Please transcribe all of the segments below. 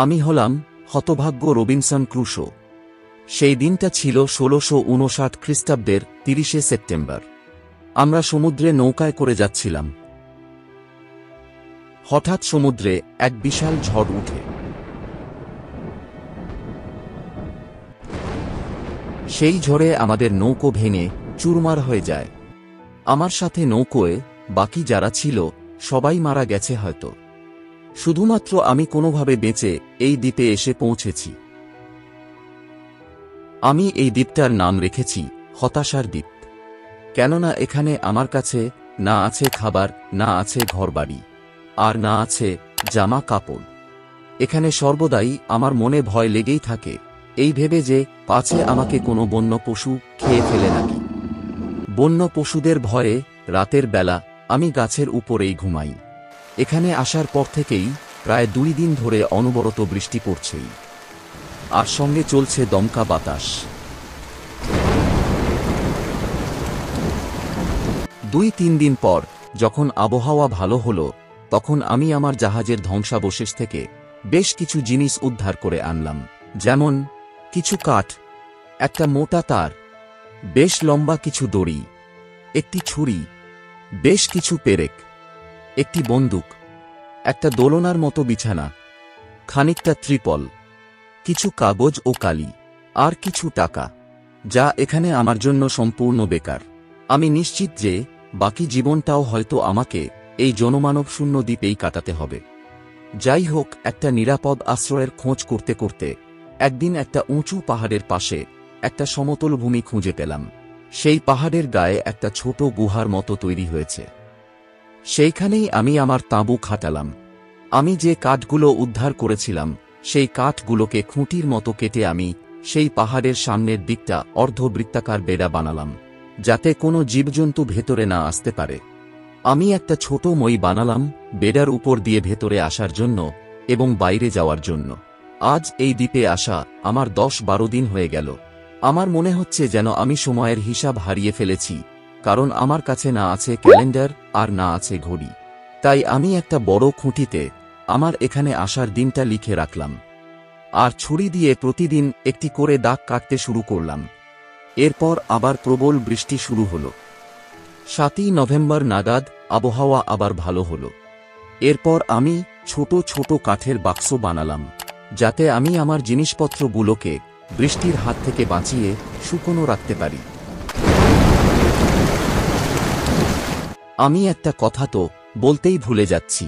আমি হলাম হতভাগ্য রবিনসন ক্রুশো। সেই দিনটা ছিল ১৬৫৯ খ্রিস্টাব্দের ৩০শে সেপ্টেম্বর। আমরা সমুদ্রে নৌকায় করে যাচ্ছিলাম। হঠাৎ সমুদ্রে এক বিশাল ঝড় উঠে। সেই ঝড়ে আমাদের নৌকো ভেঙে চুরমার হয়ে যায়। আমার সাথে নৌকোয় বাকি যারা ছিল সবাই মারা গেছে হয়তো। শুধুমাত্র আমি কোনোভাবে বেঁচে এই দ্বীপে এসে পৌঁছেছি। আমি এই দ্বীপটার নাম রেখেছি হতাশার দ্বীপ। কেননা এখানে আমার কাছে না আছে খাবার, না আছে ঘরবাড়ি, আর না আছে জামা কাপড়। এখানে সর্বদাই আমার মনে ভয় লেগেই থাকে, এই ভেবে যে পাছে আমাকে কোনো বন্য পশু খেয়ে ফেলে নাকি। বন্য পশুদের ভয়ে রাতের বেলা আমি গাছের উপরেই ঘুমাই। এখানে আসার পর থেকেই প্রায় ২ দিন ধরে অনবরত বৃষ্টি পড়ছেই, আর সঙ্গে চলছে দমকা বাতাস। ২-৩ দিন পর যখন আবহাওয়া ভালো হলো, তখন আমি আমার জাহাজের ধ্বংসাবশেষ থেকে বেশ কিছু জিনিস উদ্ধার করে আনলাম। যেমন কিছু কাঠ, একটা মোটা তার, বেশ লম্বা কিছু দড়ি, একটি ছুরি, বেশ কিছু পেরেক, একটি বন্দুক, একটা দোলনার মতো বিছানা, খানিকটা ত্রিপল, কিছু কাগজ ও কালি, আর কিছু টাকা, যা এখানে আমার জন্য সম্পূর্ণ বেকার। আমি নিশ্চিত যে বাকি জীবনটাও হয়তো আমাকে এই জনমানব শূন্য দ্বীপেই কাটাতে হবে। যাই হোক, একটা নিরাপদ আশ্রয়ের খোঁজ করতে করতে একদিন একটা উঁচু পাহাড়ের পাশে একটা সমতল ভূমি খুঁজে পেলাম। সেই পাহাড়ের গায়ে একটা ছোট গুহার মতো তৈরি হয়েছে। সেইখানেই আমি আমার তাঁবু খাটালাম। আমি যে কাঠগুলো উদ্ধার করেছিলাম সেই কাঠগুলোকে খুঁটির মতো কেটে আমি সেই পাহাড়ের সামনের দিকটা অর্ধবৃত্তাকার বেড়া বানালাম, যাতে কোনো জীবজন্তু ভেতরে না আসতে পারে। আমি একটা ছোট মই বানালাম বেড়ার উপর দিয়ে ভেতরে আসার জন্য এবং বাইরে যাওয়ার জন্য। আজ এই দ্বীপে আসা আমার ১০-১২ দিন হয়ে গেল। আমার মনে হচ্ছে যেন আমি সময়ের হিসাব হারিয়ে ফেলেছি, কারণ আমার কাছে না আছে ক্যালেন্ডার আর না আছে ঘড়ি। তাই আমি একটা বড় খুঁটিতে আমার এখানে আসার দিনটা লিখে রাখলাম, আর ছুরি দিয়ে প্রতিদিন একটি করে দাগ কাটতে শুরু করলাম। এরপর আবার প্রবল বৃষ্টি শুরু হলো। ৭ই নভেম্বর নাগাদ আবহাওয়া আবার ভালো হলো। এরপর আমি ছোট ছোট কাঠের বাক্স বানালাম, যাতে আমি আমার জিনিসপত্রগুলোকে বৃষ্টির হাত থেকে বাঁচিয়ে শুকনো রাখতে পারি। আমি একটা কথা তো বলতেই ভুলে যাচ্ছি।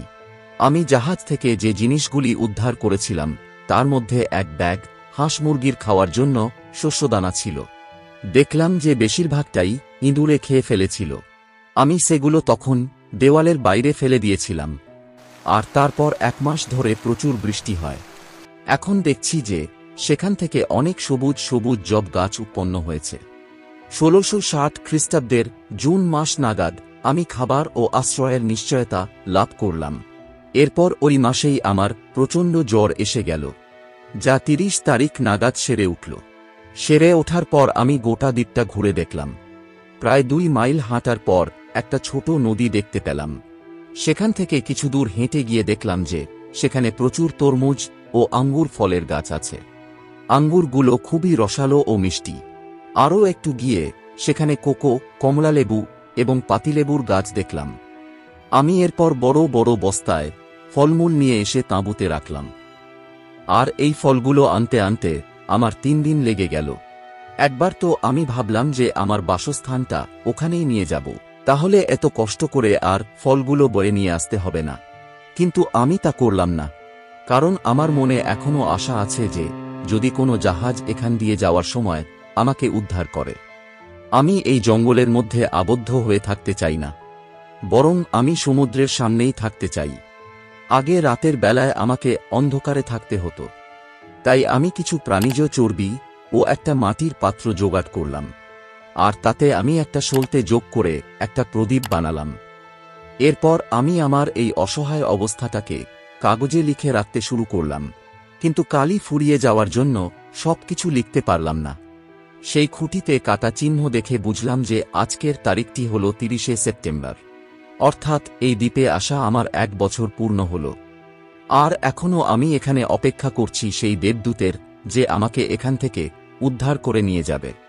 আমি জাহাজ থেকে যে জিনিসগুলি উদ্ধার করেছিলাম তার মধ্যে এক ব্যাগ হাঁস মুরগির খাওয়ার জন্য শস্যদানা ছিল। দেখলাম যে বেশিরভাগটাই ইঁদুরে খেয়ে ফেলেছিল। আমি সেগুলো তখন দেওয়ালের বাইরে ফেলে দিয়েছিলাম। আর তারপর ১ মাস ধরে প্রচুর বৃষ্টি হয়। এখন দেখছি যে সেখান থেকে অনেক সবুজ সবুজ জব গাছ উৎপন্ন হয়েছে। ১৬৬০ খ্রিস্টাব্দের জুন মাস নাগাদ আমি খাবার ও আশ্রয়ের নিশ্চয়তা লাভ করলাম। এরপর ওই মাসেই আমার প্রচণ্ড জ্বর এসে গেল, যা ৩০ তারিখ নাগাদ সেরে উঠল। সেরে ওঠার পর আমি গোটা দ্বীপটা ঘুরে দেখলাম। প্রায় ২ মাইল হাঁটার পর একটা ছোট নদী দেখতে পেলাম। সেখান থেকে কিছু দূর হেঁটে গিয়ে দেখলাম যে সেখানে প্রচুর তরমুজ ও আঙ্গুর ফলের গাছ আছে। আঙ্গুরগুলো খুবই রসালো ও মিষ্টি। আরও একটু গিয়ে সেখানে কোকো, কমলালেবু এবং পাতিলেবুর গাছ দেখলাম। আমি এরপর বড় বড় বস্তায় ফলমূল নিয়ে এসে তাঁবুতে রাখলাম। আর এই ফলগুলো আনতে আনতে আমার ৩ দিন লেগে গেল। একবার তো আমি ভাবলাম যে আমার বাসস্থানটা ওখানেই নিয়ে যাব, তাহলে এত কষ্ট করে আর ফলগুলো বয়ে নিয়ে আসতে হবে না। কিন্তু আমি তা করলাম না, কারণ আমার মনে এখনো আশা আছে যে যদি কোনো জাহাজ এখান দিয়ে যাওয়ার সময় আমাকে উদ্ধার করে। আমি এই জঙ্গলের মধ্যে আবদ্ধ হয়ে থাকতে চাই না, বরং আমি সমুদ্রের সামনেই থাকতে চাই। আগে রাতের বেলায় আমাকে অন্ধকারে থাকতে হতো, তাই আমি কিছু প্রাণীজ চর্বি ও একটা মাটির পাত্র জোগাড় করলাম, আর তাতে আমি একটা সলতে যোগ করে একটা প্রদীপ বানালাম। এরপর আমি আমার এই অসহায় অবস্থাটাকে কাগজে লিখে রাখতে শুরু করলাম, কিন্তু কালি ফুরিয়ে যাওয়ার জন্য সবকিছু লিখতে পারলাম না। সেই খুঁটিতে কাটা চিহ্ন দেখে বুঝলাম যে আজকের তারিখটি হল ৩০শে সেপ্টেম্বর, অর্থাৎ এই দ্বীপে আসা আমার ১ বছর পূর্ণ হল। আর এখনো আমি এখানে অপেক্ষা করছি সেই দেবদূতের, যে আমাকে এখান থেকে উদ্ধার করে নিয়ে যাবে।